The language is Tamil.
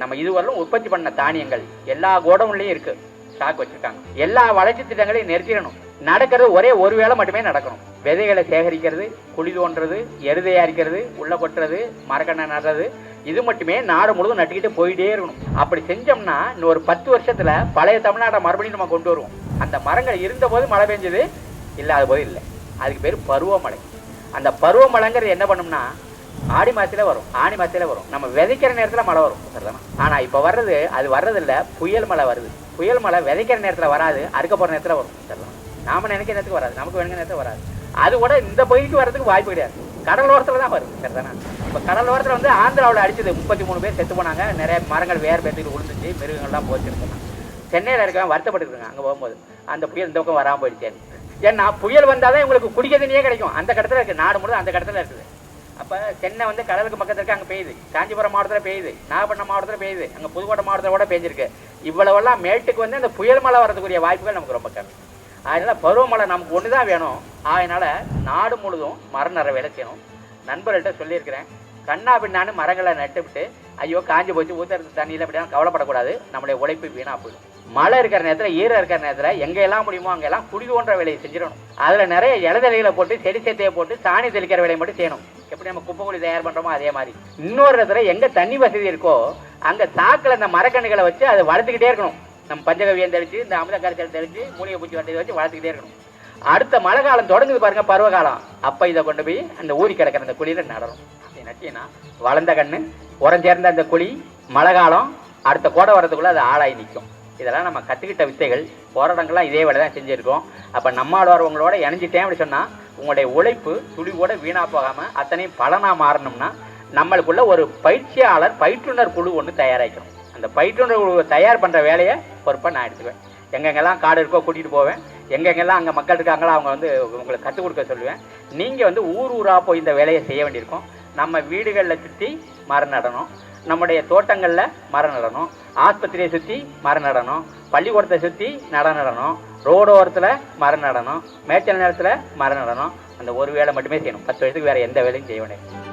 நம்ம இதுவரையும் உற்பத்தி பண்ண தானியங்கள் எல்லா கோடவுன்லையும் இருக்கு, ஸ்டாக் வச்சிருக்காங்க. எல்லா வளர்ச்சி திட்டங்களையும் நிறுத்திடணும். நடக்கிறது ஒரே ஒரு வேளை மட்டுமே நடக்கணும். விதைகளை சேகரிக்கிறது, குழி தோன்றது, எரு தயாரிக்கிறது, உள்ள கொட்டுறது, மரக்கண்ணை நடுறது, இது மட்டுமே நாடு முழுவதும் நட்டுக்கிட்டு போயிட்டே இருக்கணும். அப்படி செஞ்சோம்னா இன்னும் ஒரு 10 வருஷத்துல பழைய தமிழ்நாட்டை மறுபடியும் நம்ம கொண்டு வருவோம். அந்த மரங்கள் இருந்த போது மழை பெஞ்சது, இல்லாத போது இல்லை. அதுக்கு பேர் பருவமழை. அந்த பருவமழைங்கிறது என்ன பண்ணும்னா ஆடி மாசத்துல வரும், ஆணி மாசத்துல வரும். நம்ம விதைக்கிற நேரத்துல மழை வரும், சரிதானா? ஆனா இப்ப வர்றது அது வர்றது இல்ல, புயல் மழை வருது. புயல் மழை விதைக்கிற நேரத்துல வராது, அறுக்க போற நேரத்துல வரும், சரிதானா? நாம நினைக்கிற நேரத்துக்கு வராது, நமக்கு வேணுங்கிற நேரத்துல வராது. அது கூட இந்த பகுதிக்கு வர்றதுக்கு வாய்ப்பு கிடையாது, கடலோரத்துல தான் வரும், சரிதானா? இப்ப கடலோரத்துல வந்து ஆந்திராவில் அடிச்சது 33 பேர் செத்து போனாங்க. நிறைய மரங்கள் வேறு பேர்த்துக்கு விழுந்துச்சு, மிருகங்கள்லாம் போச்சுருக்காங்க. சென்னையில் இருக்கவன் வருத்தப்பட்டுருக்காங்க அங்கே போகும்போது, அந்த புயல் இந்த பக்கம் வராமல் போயிடுச்சேன். ஏன்னா புயல் வந்தால் தான் உங்களுக்கு குடிக்க தண்ணியே கிடைக்கும். அந்த கடத்தில் இருக்குது, நாடு முழுவதும் அந்த கடத்தில் இருக்குது. அப்போ சென்னை வந்து கடலுக்கு பக்கத்தில் இருக்கு, அங்கே பெய்யுது. காஞ்சிபுரம் மாவட்டத்தில் பெய்யுது, நாகப்பட்டினம் மாவட்டத்தில் பெய்யுது, அங்கே புதுக்கோட்டை மாவட்டத்தில் கூட பெய்ஞ்சிருக்கு. இவ்வளவெல்லாம் மேட்டுக்கு வந்து அந்த புயல் மழை வரதுக்குரிய வாய்ப்புகள் நமக்கு ரொம்ப கம்மி. அதனால் பருவமழை நமக்கு ஒன்று தான் வேணும். அதனால் நாடு முழுதும் மரம் நட வேலை செய்யணும். நண்பர்கள்ட்ட சொல்லியிருக்கிறேன், கண்ணா பின்னான்னு மரங்களை நட்டுவிட்டு ஐயோ காஞ்சி போச்சு ஊற்றுறது தண்ணியில் அப்படின்னா கவலைப்படக்கூடாது. நம்மளுடைய உழைப்பு வீணாக போயிடும். மழை இருக்கிற நேரத்தில், ஈரம் இருக்கிற நேரத்தில் எங்கெல்லாம் முடியுமோ அங்கெல்லாம் குடி தோன்ற வேலையை செஞ்சிடணும். அதில் நிறைய இலதலைகளை போட்டு, செடி சேத்தையை போட்டு, சாணி தெளிக்கிற வேலையை மட்டும் செய்யணும். எப்படி நம்ம குப்பை குழி தயார் பண்ணுறோமோ அதே மாதிரி. இன்னொரு இடத்துல எங்கே தண்ணி வசதி இருக்கோ அங்கே சாக்கில் அந்த மரக்கண்ணுகளை வச்சு அதை வளர்த்துக்கிட்டே இருக்கணும். நம்ம பஞ்சகவியம் தெளித்து, இந்த அமிர்த கரைச்சல் தெளித்து, மூலிகை பூச்சி வண்டியை வச்சு வளர்த்துக்கிட்டே இருக்கணும். அடுத்த மழை காலம் தொடங்குது பாருங்க, பருவகாலம். அப்போ இதை கொண்டு போய் அந்த ஊறி கிடக்கிற அந்த குழியில் நடணும். அப்படி நட்டினா வளர்ந்த கண்ணு உரம் அந்த குழி மழை காலம் அடுத்த கோடை வரதுக்குள்ளே அது ஆளாகி நிற்கும். இதெல்லாம் நம்ம கற்றுக்கிட்ட வித்தைகள். போராட்டங்கள்லாம் இதே வேலை தான் செஞ்சுருக்கோம். அப்போ நம்மளோட இணைஞ்சிட்டேன் அப்படி சொன்னால் உங்களுடைய உழைப்பு துளி கூட வீணாக போகாமல் அத்தனையும் பலனாக மாறணும்னா நம்மளுக்குள்ள ஒரு பயிற்சியாளர், பயிற்றுனர் குழு ஒன்று தயாரிக்கணும். அந்த பயிற்றுனர் குழு தயார் பண்ணுற வேலையை பொறுப்பாக நான் எடுத்துக்குவேன். எங்கெங்கெல்லாம் காடு இருக்கோ கூட்டிகிட்டு போவேன். எங்கெங்கெல்லாம் அங்கே மக்கள் இருக்காங்களோ அவங்க வந்து உங்களுக்கு கற்றுக் கொடுக்க சொல்லுவேன். நீங்கள் வந்து ஊர் ஊராக போய் இந்த வேலையை செய்ய வேண்டியிருக்கும். நம்ம வீடுகளில் சுற்றி மரம் நடணும், நம்முடைய தோட்டங்களில் மரம் நடணும், ஆஸ்பத்திரியை சுற்றி மரம் நடணும், பள்ளிக்கூடத்தை சுற்றி நடணும், ரோடு ஓரத்தில் மரம் நடணும், மேய்ச்சல் நேரத்தில் மரம் நடணும். அந்த ஒரு வேலை மட்டுமே செய்யணும். 10 வருஷத்துக்கு வேறு எந்த வேலையும் செய்ய வேண்டியது.